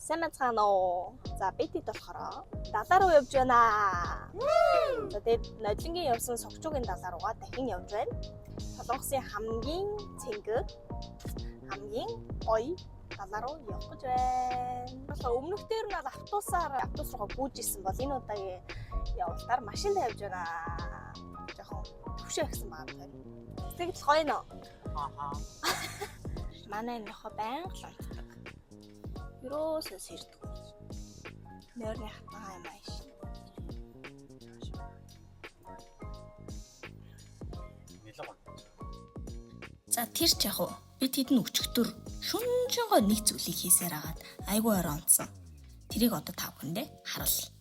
Сайн байна уу? За бид хэд болохоор далаа руу явж байна. За тэгээд нодлонгийн явсан Согчуугийн далаа руугаа дахин явж байна. Солонгосын хамгийн цэнгэг, хамгийн гоё далаа руу явах гэж байна. Болохоор өмнөх дээр нь автобус руугаа гүйж исэн бол энэ удаагийн явалтаар машиндаа явж байна. Жохон төвшөө гэсэн байгаа юм. Тэгэл гоё нөө. Аха. Манай нөхө байнга л онцдог. Юусоо сэрдэг. Нойрны хатгаа юм ааш. За тэр ч яг уу бид хэдэн өчигдөр шүнжэнгой нэг зүйлийг хийсээр агаад айгүй орой онцсон. Тэрийг одоо та бүхэндээ харуулъя.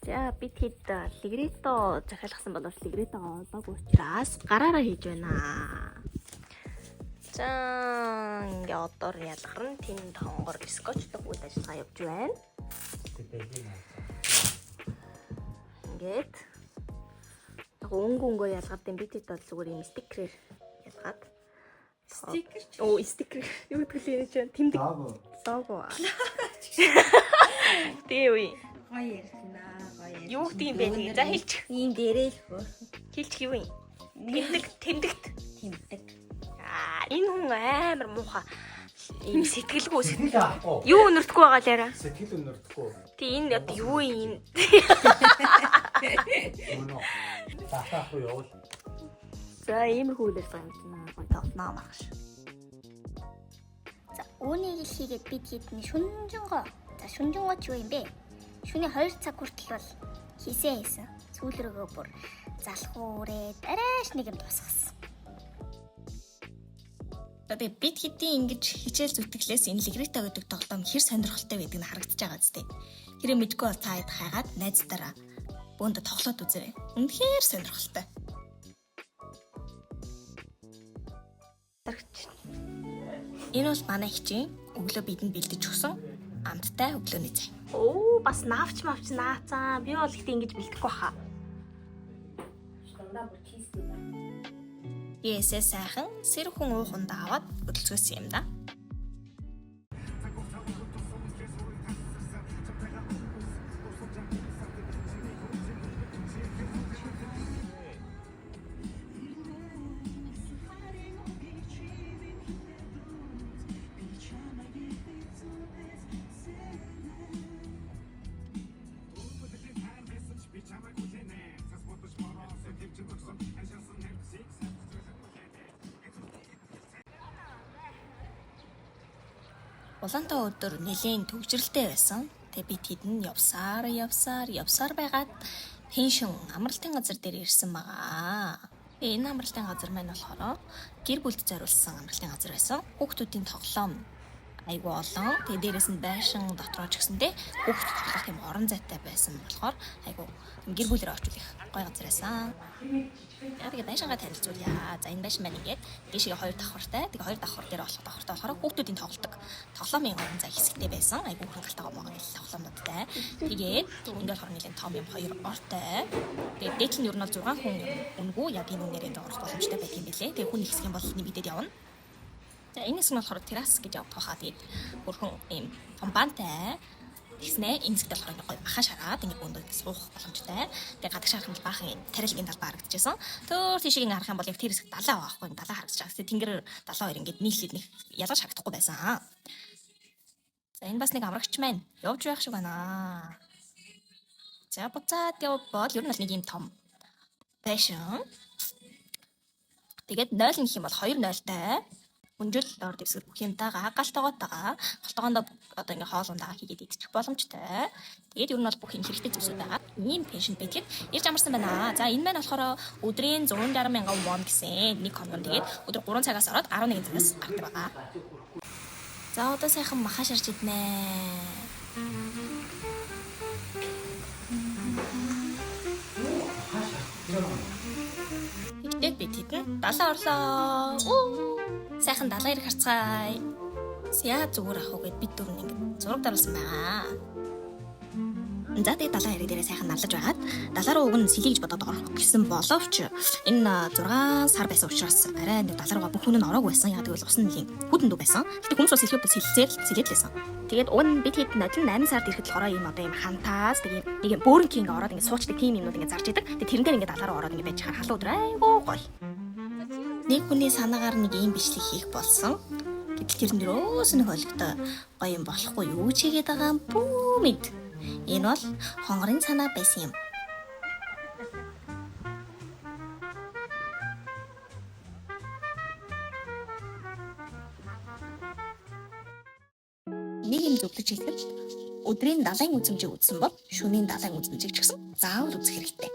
За бид хэд лигрито захиалгасан боловч лигритогоо олоогүй учраас гараараа хийж байна. За ингээ одоор ялгарн тэнд хонгор скотчтой үйл ажиллагаа явж байна. Ингээд өнгө ялгаад бид хэд бол зүгээр юм стикерээр ялгаад стикер ч оо стикер юу гэдэг л юм чинь тэмдэг лого. Дээ үе. Гоё ярьна. Гоё. Юу гэдэг юм бэ нэг за хэлчих. Ийм дээрээ л хөө. Хэлчих юу юм? Тэмдэгт. Энэ хүн амар муухай. Ийм сэтгэлгүй сэтгэл. Юу өнөртгөө байгаа л яра. Сэтгэл өнөртгөө. Тий энэ одоо юу юм? Өнөө. Тахах уу явал. За иймэрхүү үйл ажиллагаа гоё тоглоно маргааш. За үүнийг л хийгээд бид хэдний шүнжэнгой. За шүнжэнгой ч юу юм бэ? Шүний 2 цаг хүртэл бол хийсэн. Сүүл рүүгээ бүр залхуу үрээд арайш нэг юм тусгасан. Тэгээд бид хэдийн ингэж хичээл зүтгэлээс энэ лигрито гэдэг тоглоом хэр сонирхолтой байдгийг харагдаж байгаа зү. Хэрэг мэдгүй бол та хэд хайгаад найзтайраа бөөндө тоглоод үзээрэй. Үнэхээр сонирхолтой. Энэ бол манай хичээн өглөө бидэнд бэлдэж өгсөн амттай өглөөний цай. Оо бас наавч наацаа. Би бол ихтэй ингэж бэлдэхгүй хаа. Ясээ сайхан сэрхэн ууханд аваад хөдөлгөөсөн юм да. Улаантай өдөр нэлийн төвжрэлтэй байсан. Тэгээ бид хэдэн явсаар байгаад пеншн амралтын газар дээр ирсэн байгаа. Энэ амралтын газар маань болохоор гэр бүлд зориулсан амралтын газар байсан. Хүүхдүүдийн тоглоом айгүй олон. Тэгээ дээрээс нь байшин дотроо ч гэсэндээ хүүхд тоглох юм орон зайтай байсан болохоор айгүй гэр бүлээр очуулах гоё газар байсан. Тэгээ байшингаа танилцуулъя. За энэ байшин маань ингээд дэшигээ 2 давхартай. Тэгээ 2 давхар дээр болох давхартай болохоор хүүхдүүдийн тоглодог тоглоомын орон зай хэсэгтэй байсан. Айгүй хангалттай байгаа гэл тоглоомнуудтай. Тэгээд энэ болохоор нэлийн том юм 2 ортой. Тэгээд дээдл нь ер нь бол 6 хүн өнгөө яг энэ нэрээр орох боломжтой байдаг юм билэ. Тэгээ хүн хэсэг юм бол нэмэгдээд явна. За энэ хэсэг нь болохоор террас гэж явах хаа. Тэгээд бүрхэн ийм том бантай тэгснэ энэ зэгт болохоор гоё бахан шараад ингэ бөөндөө суух боломжтой. Тэгээ гадаг шарах нь баахан тарилгийн талбай харагдчихсан. Төөр тийшээ харах юм бол яг тэр хэсэг далаа байхгүй далаа харагдаж байгаа. Тэнгэр далаа хоёр ингэ нийлээд нэг ялгаж харагдахгүй байсан. За энэ бас нэг аврагч маань явж байх шиг байна. За буцаад явбал ер нь бол нэг юм том байшин. Тэгээд 0 гэх юм бол 2-0-тай. Өнжил ор дэвсгэр бүх юмтайгаа галтайгаатайгаа галтайгаандаа одоо ингээ хоолундаа хийгээд идчих боломжтой. Тэгээд ер нь бол бүх юм хэрэгтэй зүйлсүүд байгаа. Ийм пеншн бидгээд ирж амарсан байна. За энэ маань болохоор өдрийн 160,000 won гэсэн нэг хоног. Тэгээд өдөр 3 цагаас ороод 11 цагаас гардаг байгаа. За одоо сайхан маха шарж иднэ. Ихдээ бид хэдэн далаа орлоо. Сайхан далаа ирэх харцгаая. Яа зүгээр ах уу гэд бид дөрөв ингэ зураг даруулсан байгаа. За тэгээд далайн хэрэг дээрээ сайхан нарлаж байгаад далаа руу уг нь сэлий гэж бодоод орох гэсэн боловч энэ 6 сар байсан учраас арай нэг далаа руугаа бүх хүн нь ороогүй байсан. Яг тэгвэл ус нь нэлийн хүдэндүү байсан. Гэтэ хүмүүс бас хэлэхэд сэлээд лээсэн. Тэгээд уг нь бид хэд нодлон 8 сард ирэхэд болохоор ийм одоо ийм хантаас тэгээд нэг юм бөөрөнгийн ингээ ороод ингээ суучдаг тийм юмнууд ингээ зарж идэг. Тэгээд тэрэн дээр ингээ далаа руу ороод ингээ байж хахаар халуун өдөр айгуу гоё. Нэг хүний санаагаар нэг ийм бичлэг хийх болсон. Гэтэл тэр нэрөөс нэг ойлгохтой гоё юм болохгүй юу ч хийгээд байгаа юм бүү мэд. Энэ бол хонгорын санаа байсан юм. Нэг юм зөвлөж хэлэхэд өдрийн далайн үзмжийг үзсэн бол шөнийн далайн үзмжийг ч гэсэн заавал үзэх хэрэгтэй.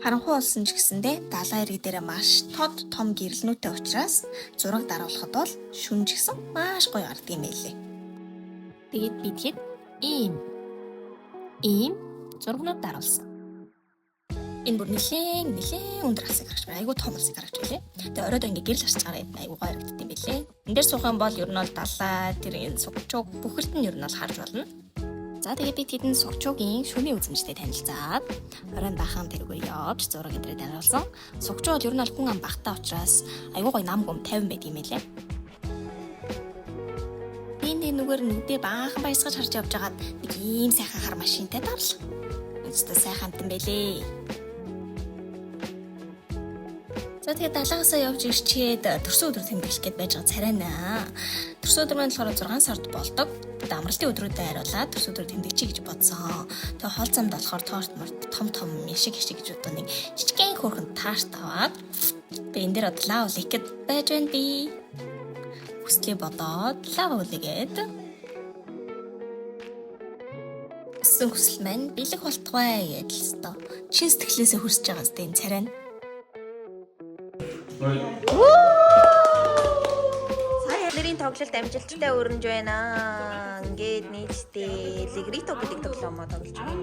Харанхуй болсон ч гэсэндээ далайн ирэг дээр маш тод том гэрэлнүүтэй учраас зураг даруулахад бол шүн ч гэсэн маш гоё гардаг юм байлээ. Тэгээд бидгээд ийм зургнууд даруулсан. Энэ бүр нэлээд өндөр хасыг гарч байна. Айгуу том хасыг гарч байлээ. Тэгээд оройдоо ингээ гэрэл харж байгаа айгуу гоё харагддаг юм байлээ. Энд дээр суух юм бол ер нь бол далай тэр энэ сугчуг бүхэлд нь ер нь бол харж болно. За тэгээд бид хэдэн сугчуугийн шөнийн үзмжтэй танилцаад оройн бахан тэргээр явж зураг өдрөө даруулсан. Сугчуу бол ер нь бол хүн ам багтаа учраас айгуу гоё нам гом 50 байт юм байлээ. Энд нүгээр нүдээ баахан баясгаж харж явж байгаад нэг ийм сайхан хар машинтай дарлаа. Үстэ сайхан амтан байлээ. За тэгээд далаагасаа явж ирчээд төрсөн өдөр тэмдэглэх гээд байж байгаа царайнаа. Төрсөн өдөр маань болохоор 6 сард болдог. Тэгээд амралтын өдрүүдэд хариулаад төрсөн өдөр тэмдэгчий гэж бодсон. Тэгээд хоол замд болохоор торт том яшиг гэж одоо нэг жижигхэн хөөрхөн таарт аваад тэгээд энэ дээр одоо лав лихэд байж байна би. Хүслээ бодоод лав үлээгээд өссөн хүсэл маань бэлэг болтугай гэж л өстө. Чин сэтгэлээсээ хүрсэж байгаа зү энэ царай нь. Сая нэрийн тоглолт амжилттай өрнөж байна. Ингээд нийтдээ Лигрито гэдэг тоглоомоо тоглож байна.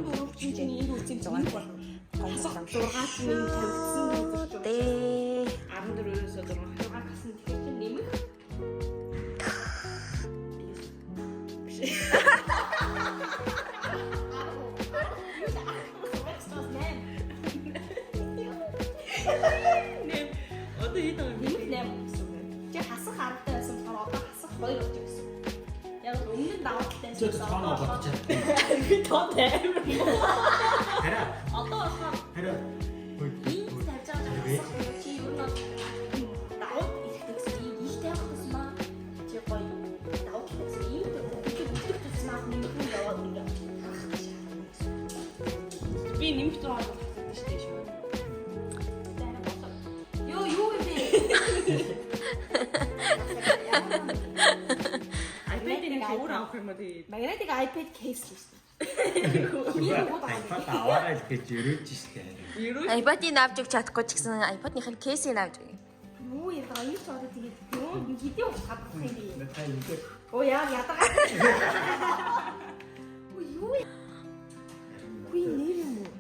Chứ con nào bật chân. Có thể em Thế đó. 어떤 한 Thế đó. 이 살짝만 기분은 나올 이때 하고서만 제가 나올 때 이때 이렇게 못했지만 님은 나왔는데 왜 님도 하고 스테이션 요 근데 아이패드는 겨울 안 풀면 돼. magnetic iPad case шүү дээ. iPad аваарай гэж өрөөж штэ. iPad-ийг авч өгч чадахгүй ч гэсэн iPad-ийн кейсийг авч өгье. Юу яа юу ч одоо тэгээд юу хэдий ус гадах юм бэ? Надаа ингэ. Оо яа ядгаа. Оо юу? Хүй нэр юм уу?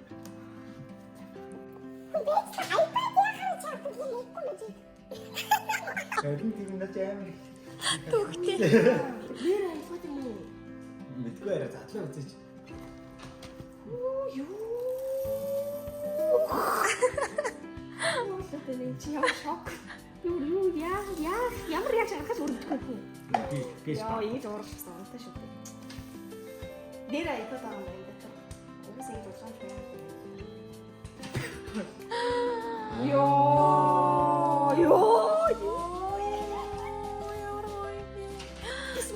Харин тийм надад амар их. Төгтэй. Нэр iPad юм уу? Мэдгүй яриа задлаа үзээч. Оо юу? Оо чи яа шок. Юу ямар реакшн гаргаж өрөхгүй. Гэж Яа ингэж уурчихсан онтой шүү дээ. Нэр iPad аа юм даа. Угсаа ингэж уурсан юм.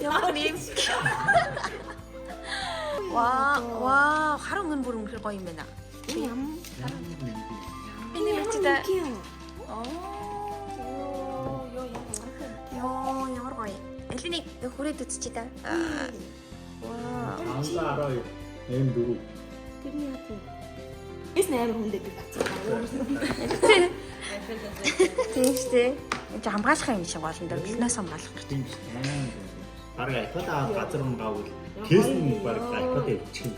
Ямар юм. Ваа, харин өнгө бүр өнгөр гоё юм байна. Энэ мэдээ. Йоо, ямар гоё. Элэнийг хүрээд үзчихье та. Ваа. Анзаа 12. Эм 4. Тэрний яа тийм. Эс нээр хүндээ би бацгаа. Тийм шүү дээ. Энд хамгаалах юм шиг болно. Дөрвөлнөөс хамгаалах гэж. Тийм шүү. Бараг iPad аваад газар унгаавал кейс нь бараг iPad өвчих юм.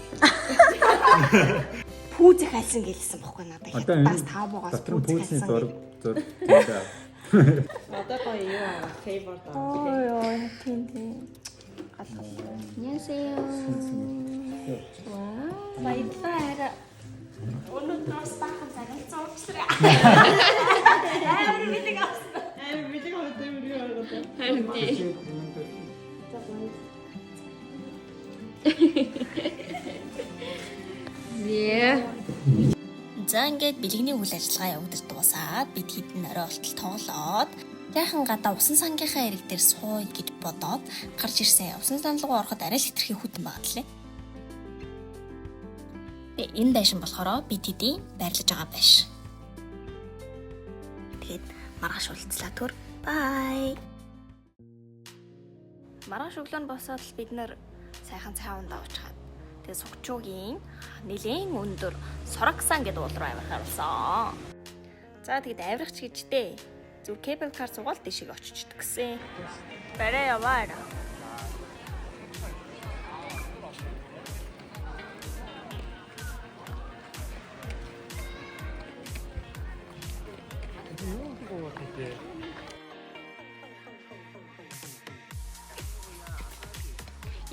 Пүүзэх альсан гэлсэн бохгүй надад. Одоо Бас тав богоос пүүзний зураг Одоо гоё юу аа фейвор даа. Ой тийм. 안녕하세요. Вау. Баярлалаа. Өнөөдрөөс баахан загнацсан уучлаарай. Харин тий. За ингээд бэлгэний үйл ажиллагаа явагдаж дуусаад бид хэдэн орой болтол тоглоод яахан гадаа усан сангийнхаа ирэг дээр сууя гэж бодоод гарч ирсэн. Усан сан руу ороход арай л хитрхи хүтэн байгаа лээ. Энэ дайшин болохоор бид хэдийн байрлаж байгаа байш. Тэгэд маргааш уулзлаа түр. Бай. Маргааш өглөө босоод бид нэр сайхан цай ундаа уучгаад тэгээ Сукчуугийн нэлийн өндөр Сураксан гэдэг уул руу авирахаар болсон. За тэгэд авирах ч гэжтэй. Зүр кэбл кар сугаал дэшиг очичдөг гэсэн. Барай яваа.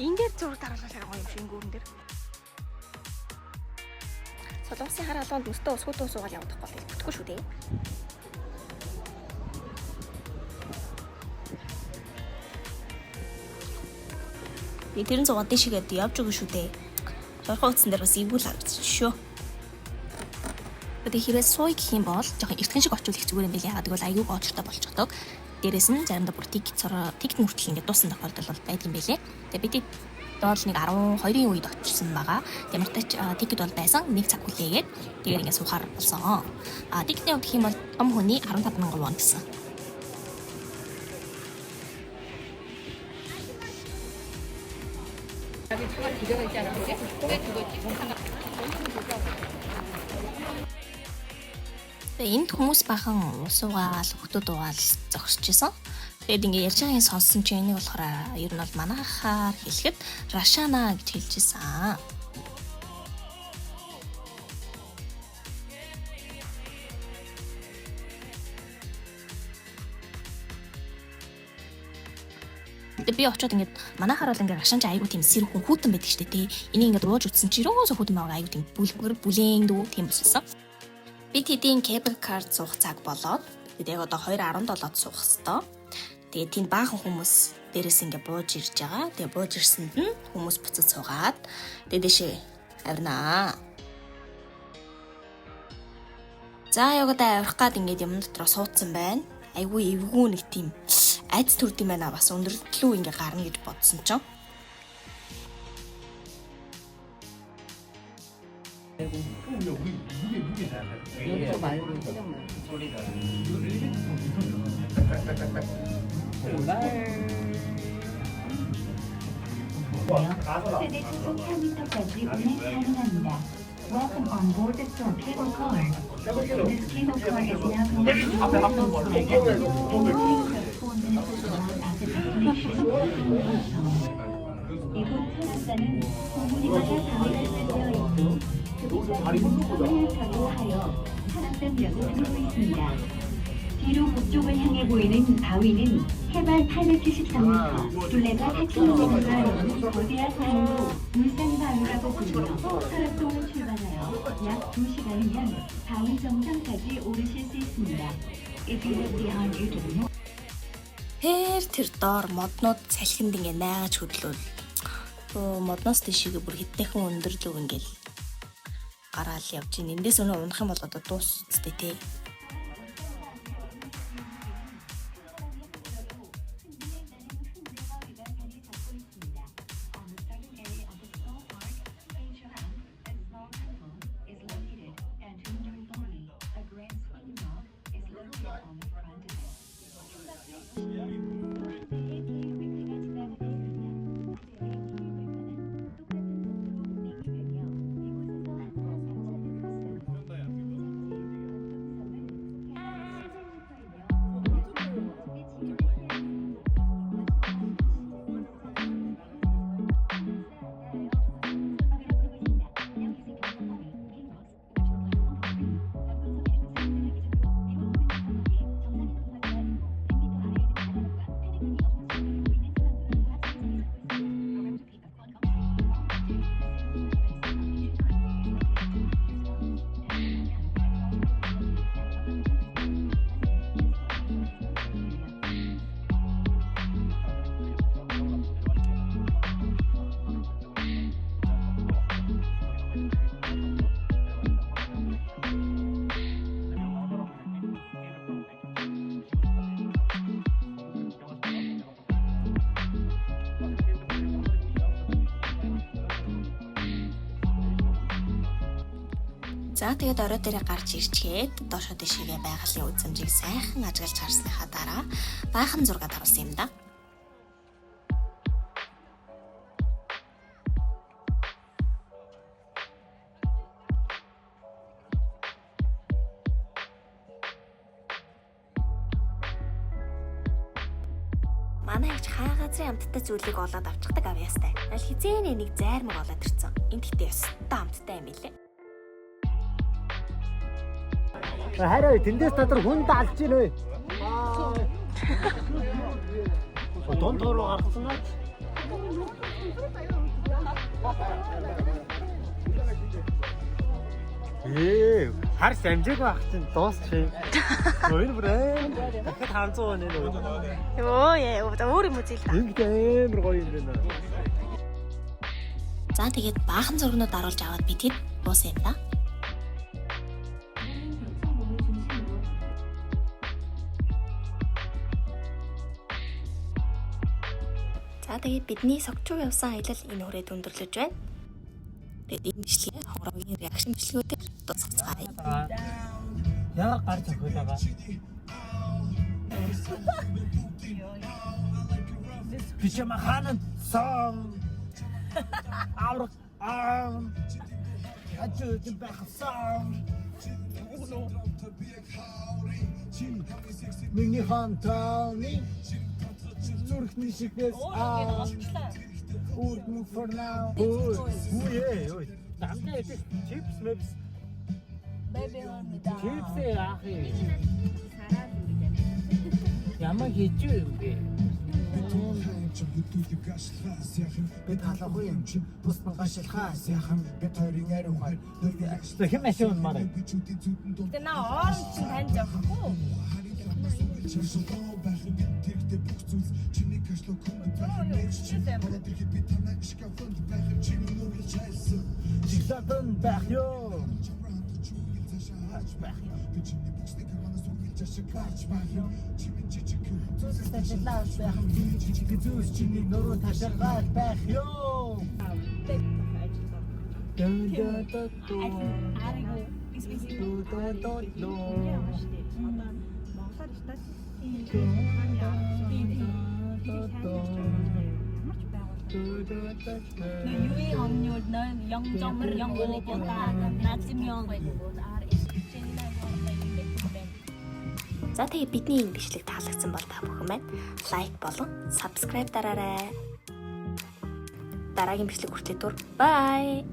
Ингээд зураг дараалал харгаа юм шиг гүрэн дээр. Солонгосын хар алуунд мөстөө усгуудаа суугаад явах гэдэг бүтггүй шүү дээ. Би тэрэн зугаа дэшигээд явж өгнө шүү дээ. Жорхоо утсан дээр бас эвгүй л харагдчих шүү. Тэгээд хэрвээ сууй гэх юм бол жоохон эртхэн шиг очвол их зүгээр юм билээ. Яагаад гэвэл аюу гоочтой болчихдог. Дээрээс нь заримдаа бүр тикет мөртөл ингээд дууссан тохиолдол бол байдаг юм билээ. Тэгээд бид доол нэг 12-ийн үед очсон байгаа. Ямар ч тикет бол байсан. Нэг цаг хүлээгээд тэгээд ингээд суухаар болсон. Тикетний хувьд гэх юм бол том хүний 15,000 вон гэсэн. Энд хүмүүс бахан усуугаал хөтөд уугаал зогсож исэн. Тэгээд ингээ ярьж байгааг сонссон чинь энийг болохоор ер нь бол манайхаар хэлэхэд Рашана гэж хэлж исэн. Би очиод ингээд манайхаар бол ингээд Рашан ч айгуу тийм сэр хүүтэн байдаг штэ тий. Энийг ингээд ууж утсан чи ерөөсөө хүүтэн байгаа айгуу тийм бүлээн дүү тийм болсон. Бид хэдийн кэбл кар суух цаг болоод бид яг одоо 2:17-д суух хэвээр. Тэгээд тийм баахан хүмүүс дээрээс ингээ бууж ирж байгаа. Тэгээд бууж ирсэнд нь хүмүүс буцаж суугаад тэгээд дэшээ авирнаа. За явагдаа авирах гад ингээд юм дотроо суудсан байна. Айгүй эвгүй нэг тийм айц төрд юм байна. Бас өндөрлөө ингээ гарна гэж бодсон ч. 최대 시속 8m까지 운행 가능합니다. Welcome on board the Storm Cable Car. This cable car is now connected to the 이곳 트라사는 공무니마다 방해되어 있고 급속도로 하여 산악담력을 흐르고 있습니다. 뒤로 북쪽을 향해 보이는 바위는 해발 873m, 둘레가 4,000m가 넘는 거대한 바위로 울산바위라고 불리며 설악동을 출발하여 약 2시간이면 바위 정상까지 오르실 수 있습니다. If you look behind you to the north, Тэр доор моднууд салхинд ингээ найгаж хөдлөөл. Модноос тийшээ бүр хиттэйхэн өндөрлөг ингээл гараал явж ийн. Эндээс өнөө унах юм бол одоо дуус үстэй тий. За тэгээд орой дээрээ гарч ирчгээд доошо дэшигээ байгалийн үзмжийг сайхан ажиглаж харсныхаа дараа баахан зураг харуулсан юм да. Манай ээж хаа газрын амттай зүйлийг олоод авчихдаг авьяастай. Аль хизээний нэг зайрмаг олоод ирсэн. Энд гэтээ ёстой амттай юм билээ. Хараа тэндээс дотор хүн далж ийн вэ? Донд руу гарсан аа. Хар самжиг байх чинь дуусчих. Энэ брэнд дахиад 500 вон энэ. Йоо яа, өөр юм үзэл та. Ингэ амар гоё юм байна. За тэгээд баахан зургнууд оруулж аваад би тэд буусан юм да. За тэгээд бидний согчуу явсан аялал энэ хүрээд өндөрлөж байна. Тэгээд энэ бичлэгээ хонорогийн реакшн бичлэгүүдээр дуусгацгаая. Яа гарч ирэх байгаа. Бичмэ хаан сон. Аврах Ачуу бах сон. Миний хаан тааны зүрхний шигээс Urd move for now. Ой. Дамжаа идэх chips мэбс. Baby on me down. Chips яах юм? Ямар хийж юм бэ? Бид халахгүй юм. Бус багшилхаа сайхан бид хоёрын ариухаар. Хэм машин мараа. Гэтэ наа оранж чинь танд явахгүй. Чиглатан байх ёо. Зүс чиний нуруу ташаагаад байх ёо. Юуийн өмнөд 영 점을 영원히 보다 나지명 За тэгээд бидний энэ бичлэг таалагдсан бол та бүхэн маань лайк болон subscribe дараарай. Дараагийн бичлэг хүртэл бай.